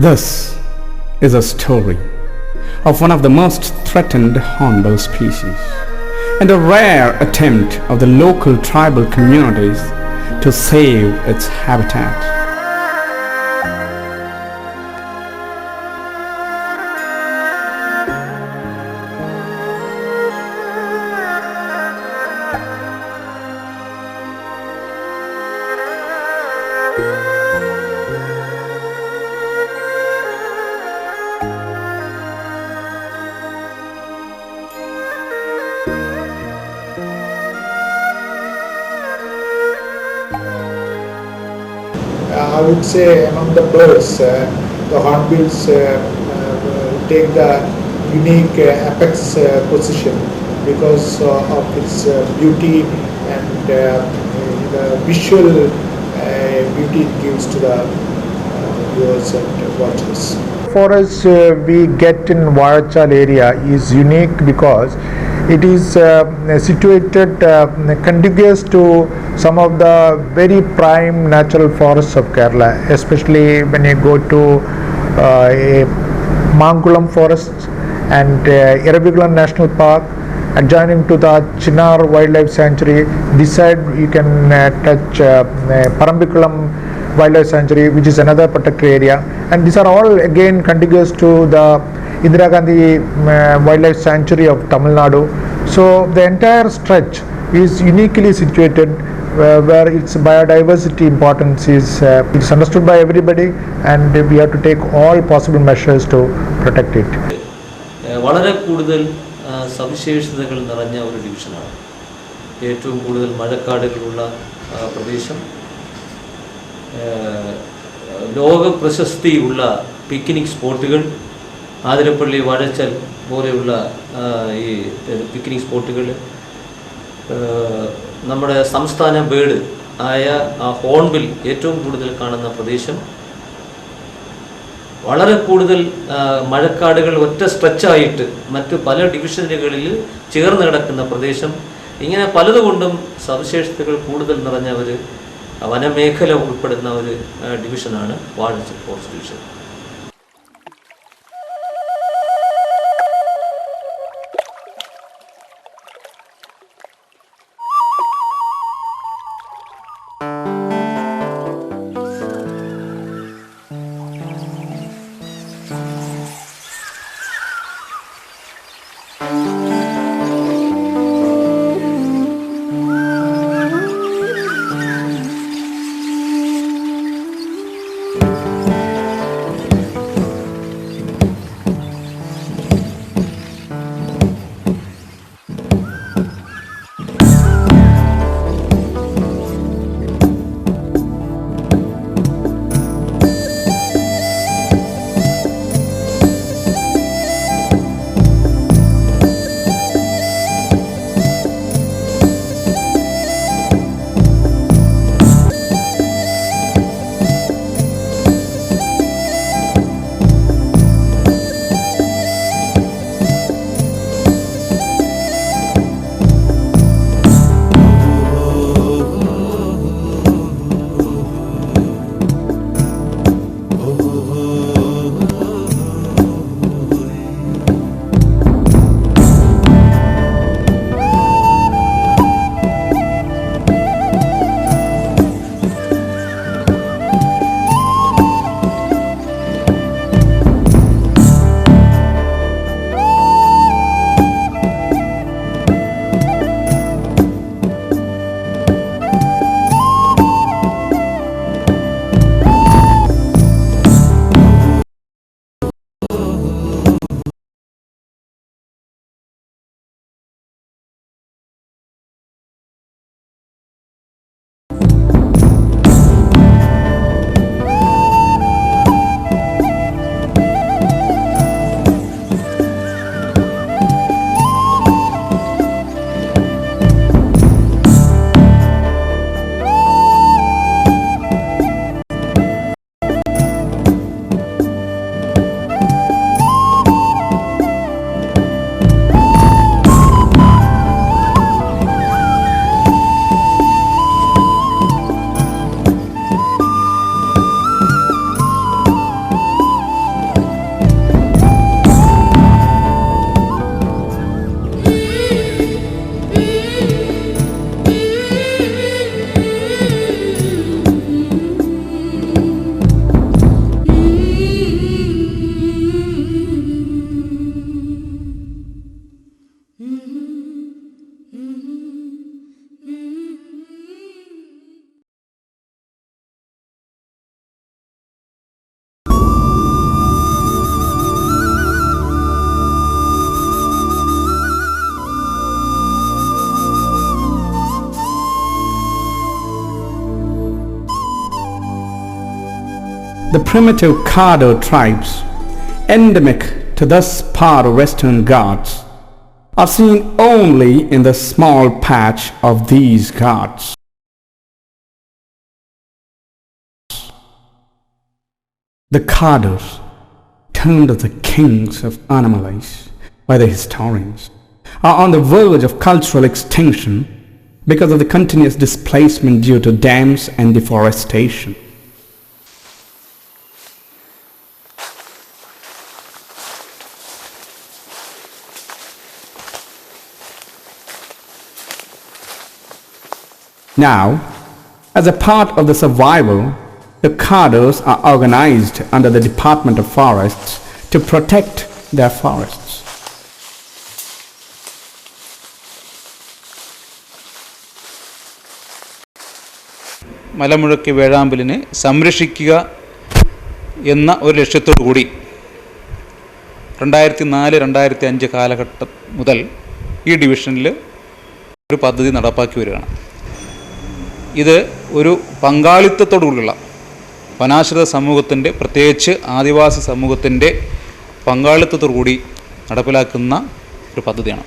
This is a story of one of the most threatened hornbill species and a rare attempt of the local tribal communities to save its habitat. I would say among the birds, the hornbills take the unique apex position because of its beauty and the visual beauty it gives to the viewers and watchers. Forest we get in Bachan area is unique because it is situated contiguous to some of the very prime natural forests of Kerala, especially when you go to Mangulam Forest and Irabikulam National Park, adjoining to the Chinar Wildlife Sanctuary. This side you can touch Parambikulam Wildlife Sanctuary, which is another protected area, and these are all again contiguous to the Indira Gandhi Wildlife Sanctuary of Tamil Nadu. So the entire stretch is uniquely situated where its biodiversity importance is it's understood by everybody, and we have to take all possible measures to protect it. വളരെ കൂടുതൽ സവിശേഷതകൾ നിറഞ്ഞ ഒരു ഡിവിഷനാണ്. ഏറ്റവും കൂടുതൽ മഴക്കാടുകളുള്ള പ്രദേശം, ലോക പ്രശസ്തിയുള്ള പിക്നിക് സ്പോട്ടുകൾ, ആതിരപ്പള്ളി വാഴച്ചൽ പോലെയുള്ള ഈ പിക്നിക് സ്പോട്ടുകൾ, നമ്മുടെ സംസ്ഥാന ബേർഡ് ആയ ഹോൺബിൽ ഏറ്റവും കൂടുതൽ കാണുന്ന പ്രദേശം, വളരെ കൂടുതൽ മഴക്കാടുകൾ ഒറ്റ സ്ട്രെച്ചായിട്ട് മറ്റു പല ഡിവിഷനുകളിൽ ചേർന്ന് കിടക്കുന്ന പ്രദേശം, ഇങ്ങനെ പലതുകൊണ്ടും സവിശേഷതകൾ കൂടുതൽ നിറഞ്ഞ ഒരു വനമേഖല ഉൾപ്പെടുന്ന ഒരു ഡിവിഷനാണ് Vazhachal forest division. The primitive Kadar tribes, endemic to this part of Western Ghats, are seen only in the small patch of these Ghats. The Kadars, termed the kings of animals by the historians, are on the verge of cultural extinction because of the continuous displacement due to dams and deforestation. Now, as a part of the survival, the Kadars are organized under the Department of Forests to protect their forests. മലമുഴക്കി വേഴാമ്പലിനെ സംരക്ഷിക്കുക എന്ന ഒരു ലക്ഷ്യത്തോടു കൂടി 2004-2005 കാലഘട്ടം മുതൽ ഈ ഡിവിഷനിൽ ഒരു പദ്ധതി നടപ്പാക്കി വരികയാണ്. ഇത് ഒരു പങ്കാളിത്തത്തോടുകൂടിയുള്ള വനാശ്രിത സമൂഹത്തിൻ്റെ, പ്രത്യേകിച്ച് ആദിവാസി സമൂഹത്തിൻ്റെ പങ്കാളിത്തത്തോടു കൂടി നടപ്പിലാക്കുന്ന ഒരു പദ്ധതിയാണ്.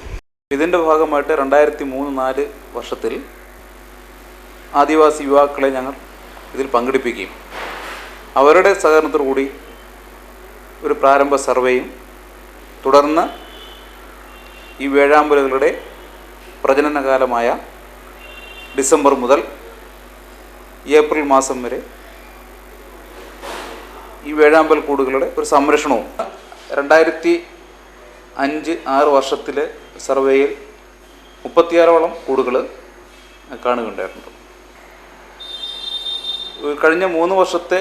ഇതിൻ്റെ ഭാഗമായിട്ട് 2003-2004 വർഷത്തിൽ ആദിവാസി യുവാക്കളെ ഞങ്ങൾ ഇതിൽ പങ്കെടുപ്പിക്കുകയും അവരുടെ സഹകരണത്തോടു കൂടി ഒരു പ്രാരംഭ സർവേയും തുടർന്ന് ഈ വേഴാമ്പലുകളുടെ പ്രജനനകാലമായ ഡിസംബർ മുതൽ ഏപ്രിൽ മാസം വരെ ഈ വേഴാമ്പൽ കൂടുകളുടെ ഒരു സംരക്ഷണവും 2005-06 വർഷത്തിലെ സർവേയിൽ 36ഓളം കൂടുകൾ കാണുകയുണ്ടായിട്ടുണ്ട്. കഴിഞ്ഞ 3 വർഷത്തെ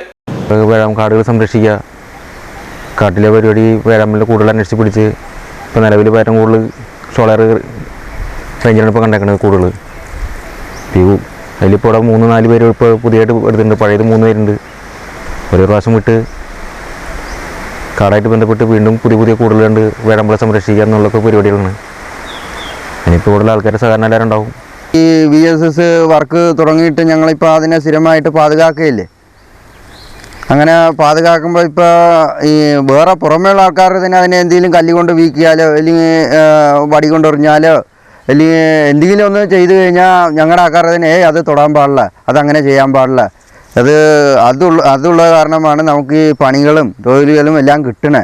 കാടുകൾ സംരക്ഷിക്കുക, കാട്ടിലെ പരിപാടി വേഴാമ്പലിൻ്റെ കൂടുതൽ അന്വേഷിച്ച് പിടിച്ച് ഇപ്പോൾ നിലവിൽ ഏറ്റവും കൂടുതൽ ഷോളർ റേഞ്ചിലാണ് ഇപ്പോൾ കണ്ടേക്കുന്നത് കൂടുകൾ. അതിലിപ്പോൾ ഇവിടെ 3-4 പേര് ഇപ്പോൾ പുതിയതായിട്ട് എടുത്തിട്ടുണ്ട്. പഴയത് 3 പേരുണ്ട്. ഒരു പ്രാവശ്യം വിട്ട് കാടായിട്ട് ബന്ധപ്പെട്ട് വീണ്ടും പുതിയ കൂടുതലുണ്ട് വേഴാമ്പലെ സംരക്ഷിക്കുക എന്നുള്ളൊക്കെ പരിപാടികളാണ്. അതിനിപ്പോൾ കൂടുതൽ ആൾക്കാരുടെ സഹകരണം എല്ലാവരും ഉണ്ടാവും. ഈ VSS വർക്ക് തുടങ്ങിയിട്ട് ഞങ്ങളിപ്പോൾ അതിനെ സ്ഥിരമായിട്ട് പാതുകാക്കുകയില്ലേ. അങ്ങനെ പാതുകാക്കുമ്പോൾ ഇപ്പോൾ ഈ വേറെ പുറമേയുള്ള ആൾക്കാർ തന്നെ അതിനെ എന്തെങ്കിലും കല്ലുകൊണ്ട് വീക്കിയാലോ അല്ലെങ്കിൽ വടി കൊണ്ടെറിഞ്ഞാലോ അല്ലെങ്കിൽ എന്തെങ്കിലും ഒന്ന് ചെയ്തു കഴിഞ്ഞാൽ ഞങ്ങളുടെ ആൾക്കാർ തന്നെ അത് തൊടാൻ പാടില്ല, അതങ്ങനെ ചെയ്യാൻ പാടില്ല. അതുള്ള കാരണമാണ് നമുക്ക് ഈ പണികളും തൊഴിലുകളും എല്ലാം കിട്ടണേ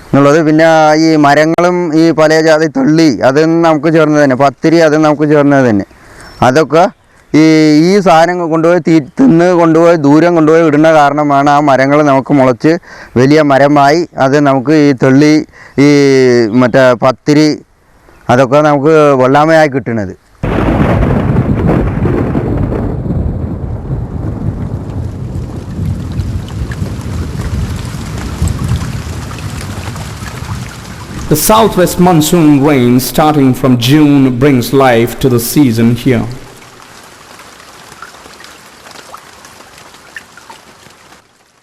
എന്നുള്ളത്. പിന്നെ ഈ മരങ്ങളും ഈ പല ജാതി തള്ളി അതും നമുക്ക് ചേർന്നത് തന്നെ, പത്തിരി അതും നമുക്ക് ചേർന്നത് തന്നെ. അതൊക്കെ ഈ സാധനം കൊണ്ടുപോയി തിന്ന് കൊണ്ടുപോയി ദൂരം കൊണ്ടുപോയി ഇടുന്ന കാരണമാണ് ആ മരങ്ങൾ നമുക്ക് മുളച്ച് വലിയ മരമായി അത് നമുക്ക് ഈ തള്ളി ഈ മറ്റേ പത്തിരി അതൊക്കെ നമുക്ക് വെള്ളാമയായി കിട്ടുന്നത്. The southwest monsoon rain starting from June brings life to the season here.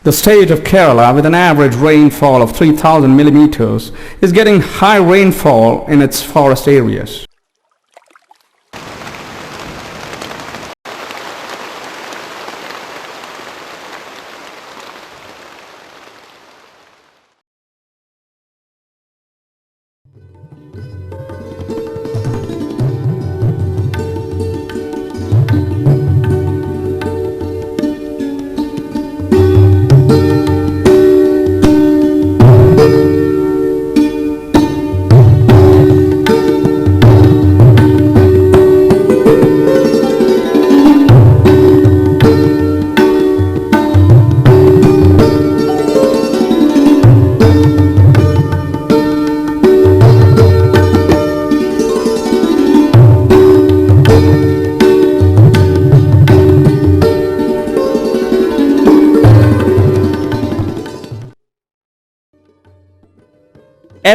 The state of Kerala, with an average rainfall of 3,000 millimeters, is getting high rainfall in its forest areas.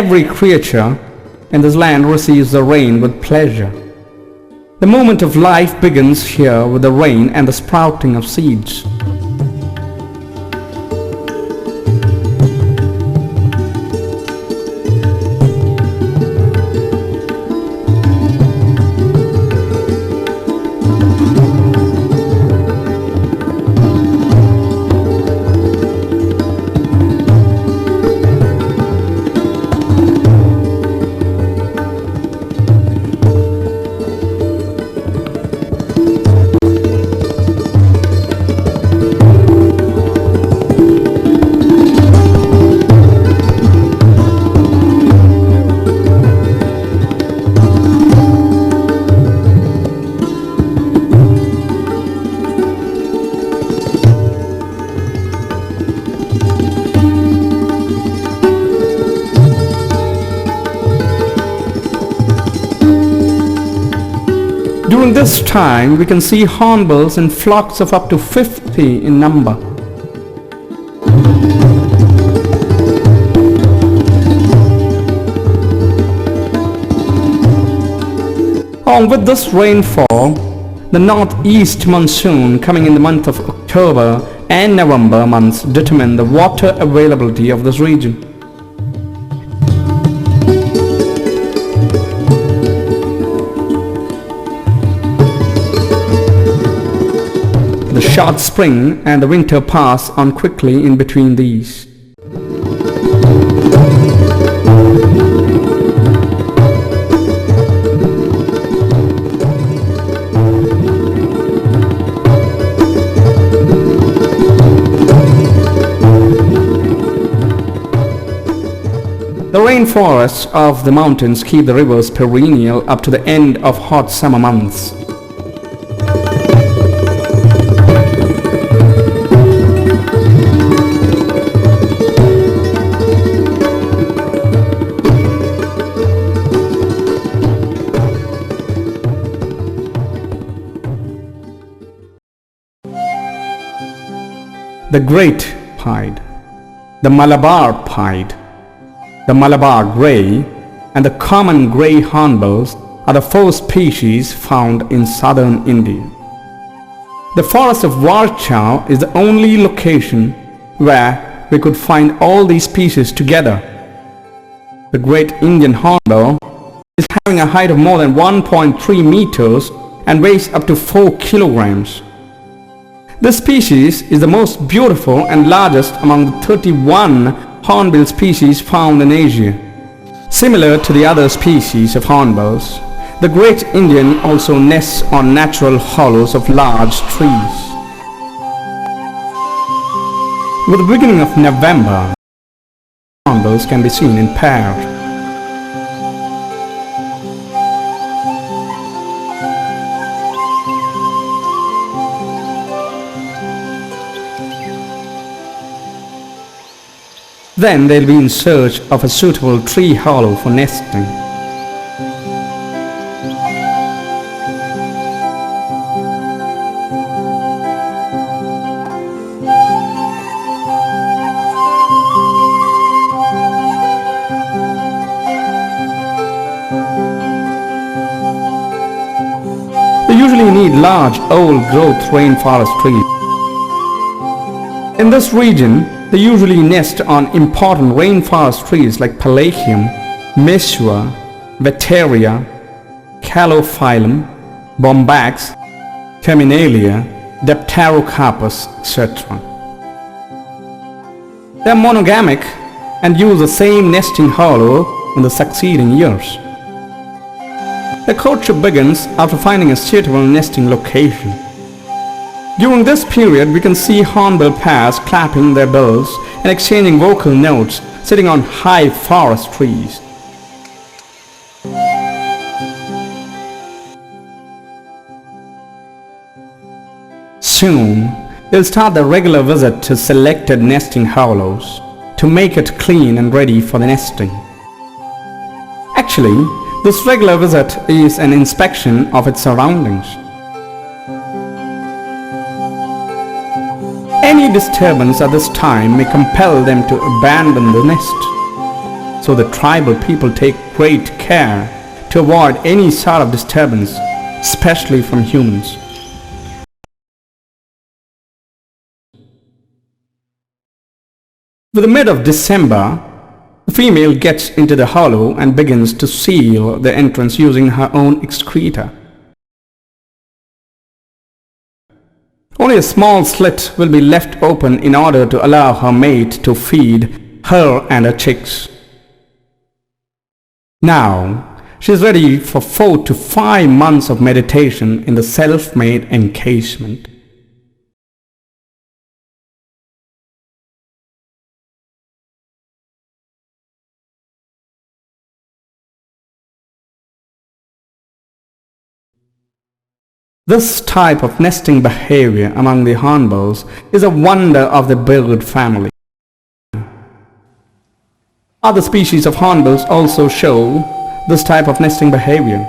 Every creature in this land receives the rain with pleasure. The moment of life begins here with the rain and the sprouting of seeds. this time we can see hornbills in flocks of up to 50 in number. Along with this rainfall, the northeast monsoon coming in the month of October and November months determine the water availability of this region. The short spring and the winter pass on quickly in between these. The rainforests of the mountains keep the rivers perennial up to the end of hot summer months. The Great Pied, the Malabar Pied, the Malabar Grey and the common grey hornbills are the four species found in southern India. The forest of Bachan is the only location where we could find all these species together. The Great Indian Hornbill is having a height of more than 1.3 meters and weighs up to 4 kilograms. This species is the most beautiful and largest among the 31 hornbill species found in Asia. Similar to the other species of hornbills, the Great Indian also nests on natural hollows of large trees. With the beginning of November, hornbills can be seen in pairs. Then they'll be in search of a suitable tree hollow for nesting. They usually need large, old-growth rainforest trees. In this region, they usually nest on important rainforest trees like Palagium, Mesua, Vetaria, Calophyllum, Bombax, Terminalia, Dipterocarpus, etc. They are monogamic and use the same nesting hollow in the succeeding years. The courtship begins after finding a suitable nesting location. During this period, we can see hornbill pairs clapping their bills and exchanging vocal notes sitting on high forest trees. Soon, they'll start their regular visit to selected nesting hollows to make it clean and ready for the nesting. Actually, this regular visit is an inspection of its surroundings. Any disturbance at this time may compel them to abandon the nest. So the tribal people take great care to avoid any sort of disturbance, especially from humans. With the mid of December, the female gets into the hollow and begins to seal the entrance using her own excreta. Only a small slit will be left open in order to allow her mate to feed her and her chicks. Now, she is ready for 4 to 5 months of meditation in the self-made encasement. This type of nesting behavior among the hornbills is a wonder of the bird family. Other species of hornbills also show this type of nesting behavior.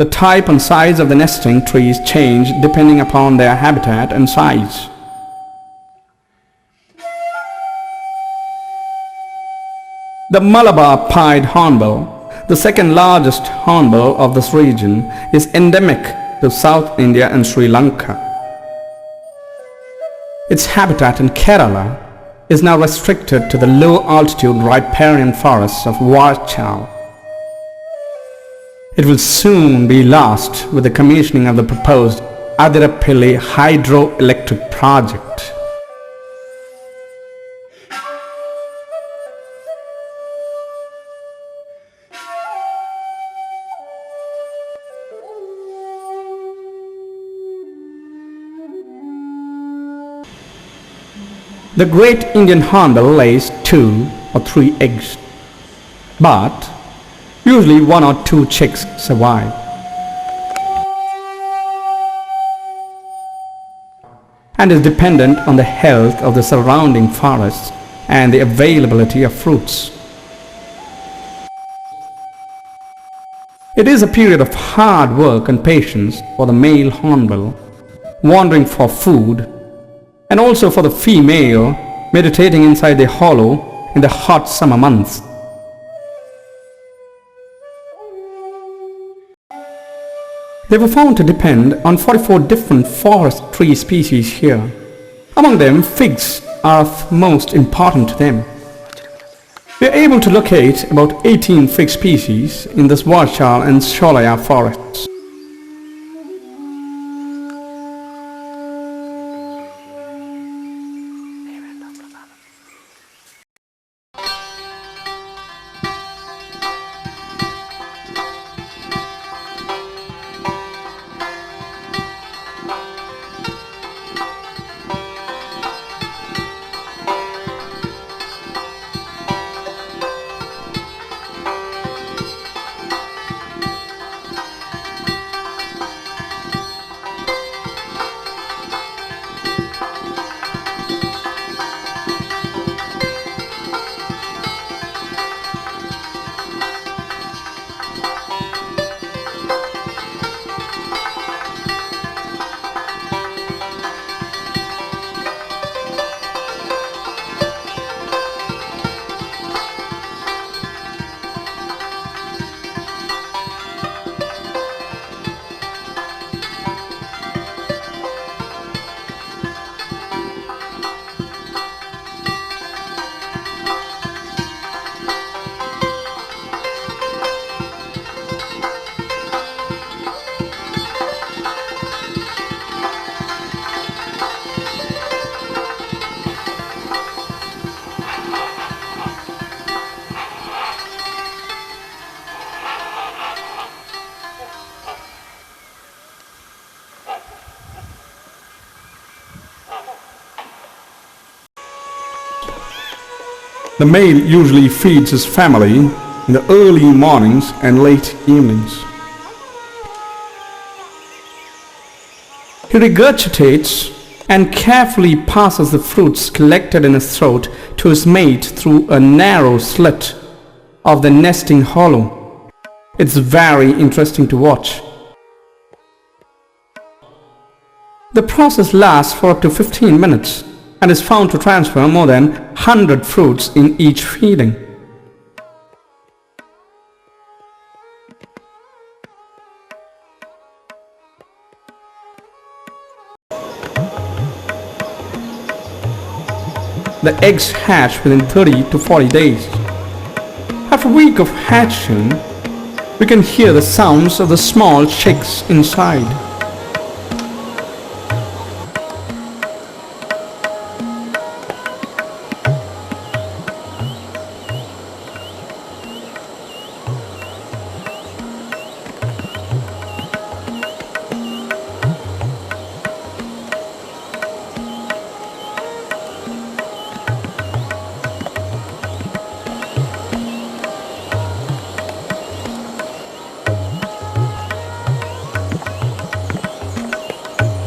The type and size of the nesting trees change depending upon their habitat and size. The Malabar pied hornbill, the second largest hornbill of this region, is endemic to South India and Sri Lanka. Its habitat in Kerala is now restricted to the low-altitude riparian forests of Bachan. It will soon be lost with the commissioning of the proposed Adirapalli hydroelectric project. The Great Indian Hornbill lays 2 or 3 eggs, but usually 1 or 2 chicks survive. And is dependent on the health of the surrounding forests and the availability of fruits. It is a period of hard work and patience for the male hornbill, wandering for food, and also for the female, meditating inside the hollow in the hot summer months. They were found to depend on 44 different forest tree species here. Among them, figs are of most important to them. We are able to locate about 18 fig species in the Bachan and Sholaya forests. The male usually feeds his family in the early mornings and late evenings. He regurgitates and carefully passes the fruits collected in his throat to his mate through a narrow slit of the nesting hollow. It's very interesting to watch. The process lasts for up to 15 minutes and is found to transfer more than 100 fruits in each feeding. The eggs hatch within 30 to 40 days. After a week of hatching, we can hear the sounds of the small chicks inside.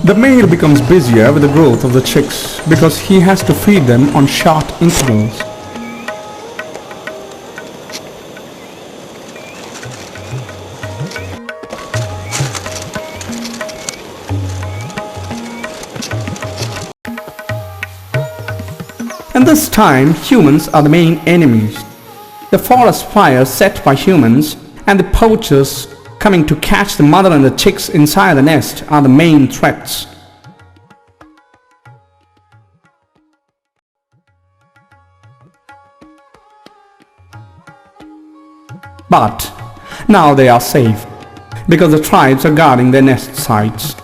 The male becomes busier with the growth of the chicks because he has to feed them on short intervals. And this time, humans are the main enemies. The forest fires set by humans and the poachers coming to catch the mother and the chicks inside the nest are the main threats. But now they are safe because the tribes are guarding their nest sites.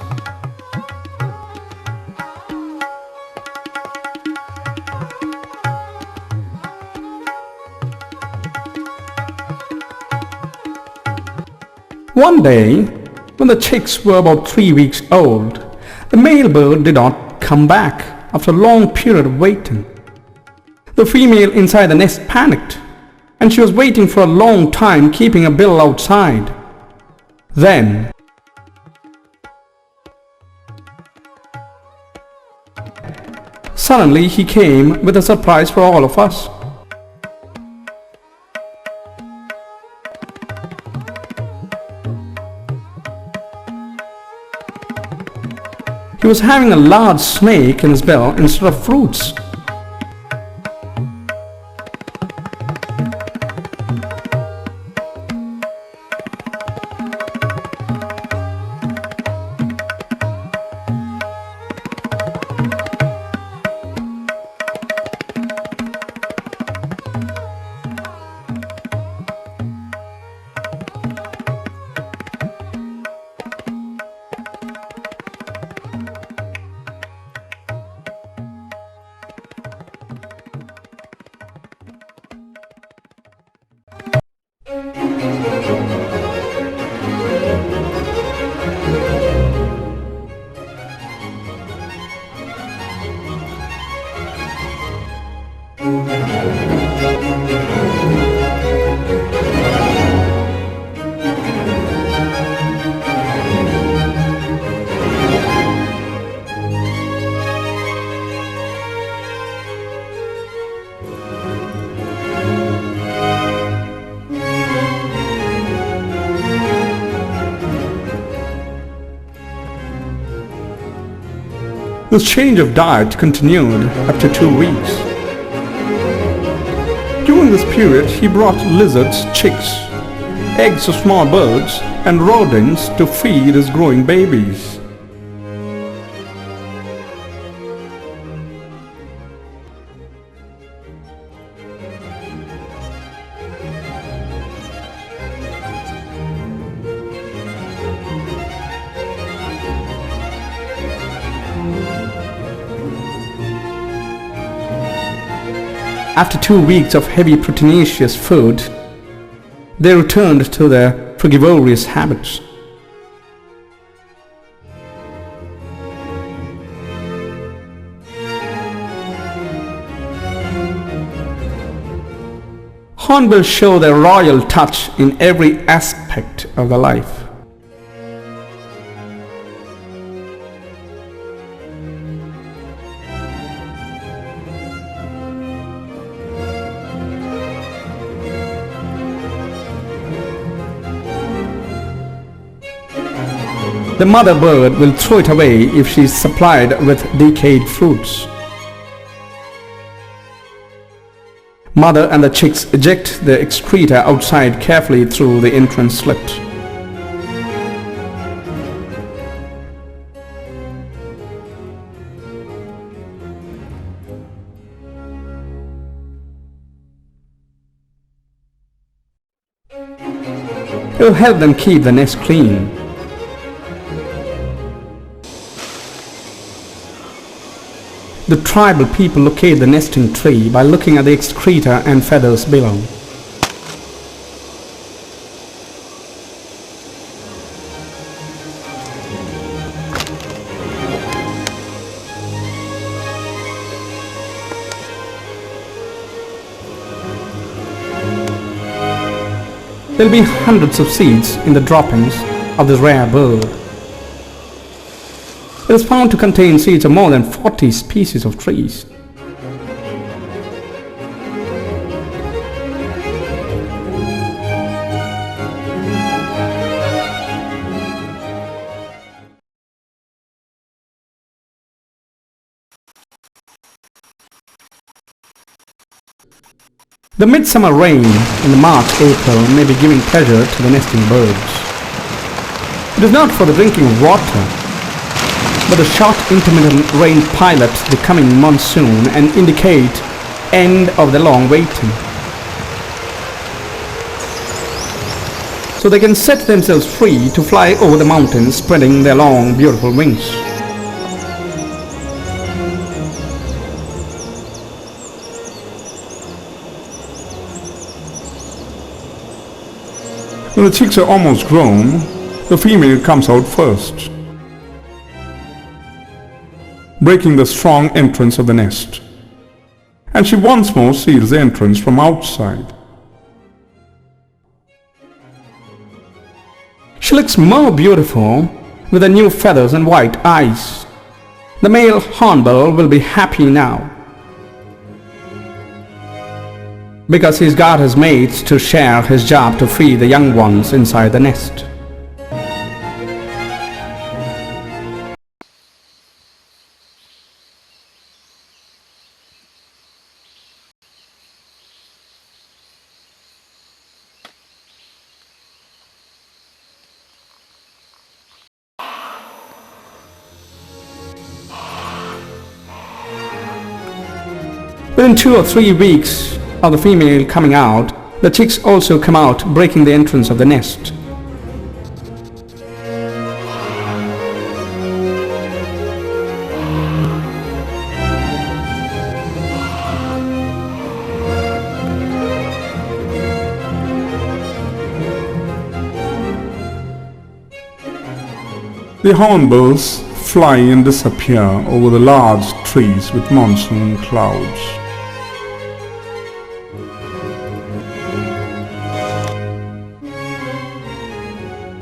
One day, when the chicks were about 3 weeks old, the male bird did not come back after a long period of waiting. The female inside the nest panicked, and she was waiting for a long time, keeping a bill outside. Then, suddenly he came with a surprise for all of us. He was having a large snake in his bill instead of fruits. This change of diet continued up to 2 weeks. During this period, he brought lizards, chicks, eggs of small birds, and rodents to feed his growing babies. After 2 weeks of heavy proteinaceous food, they returned to their frugivorous habits. Hornbills show their royal touch in every aspect of their life. The mother bird will throw it away if she is supplied with decayed fruits. Mother and the chicks eject the excreta outside carefully through the entrance slit. It will help them keep the nest clean. The tribal people locate the nesting tree by looking at the excreta and feathers below. There will be hundreds of seeds in the droppings of this rare bird. It is found to contain seeds of more than 40 species of trees. The midsummer rain in the March-April may be giving pleasure to the nesting birds. It is not for the drinking of water, but the short intermittent rain pilot the coming monsoon and indicate end of the long waiting. So they can set themselves free to fly over the mountains, spreading their long, beautiful wings. When the chicks are almost grown, the female comes out first, breaking the strong entrance of the nest, and she once more seals the entrance from outside. She looks more beautiful with her new feathers and white eyes. The male hornbill will be happy now, because he's got his mates to share his job to free the young ones inside the nest. Within 2 or 3 weeks of the female coming out, the chicks also come out, breaking the entrance of the nest. The hornbills fly and disappear over the large trees with monsoon clouds.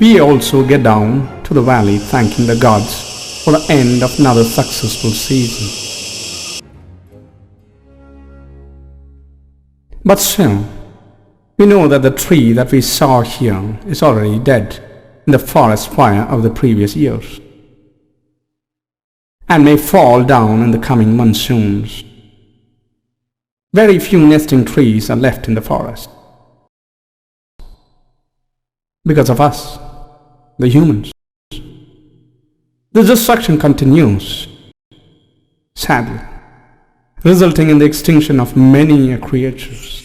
We also get down to the valley thanking the gods for the end of another successful season. But still, we know that the tree that we saw here is already dead in the forest fire of the previous years, and may fall down in the coming monsoons. Very few nesting trees are left in the forest because of us, the humans. The destruction continues, sadly, resulting in the extinction of many creatures.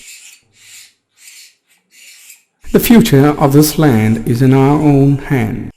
The future of this land is in our own hands.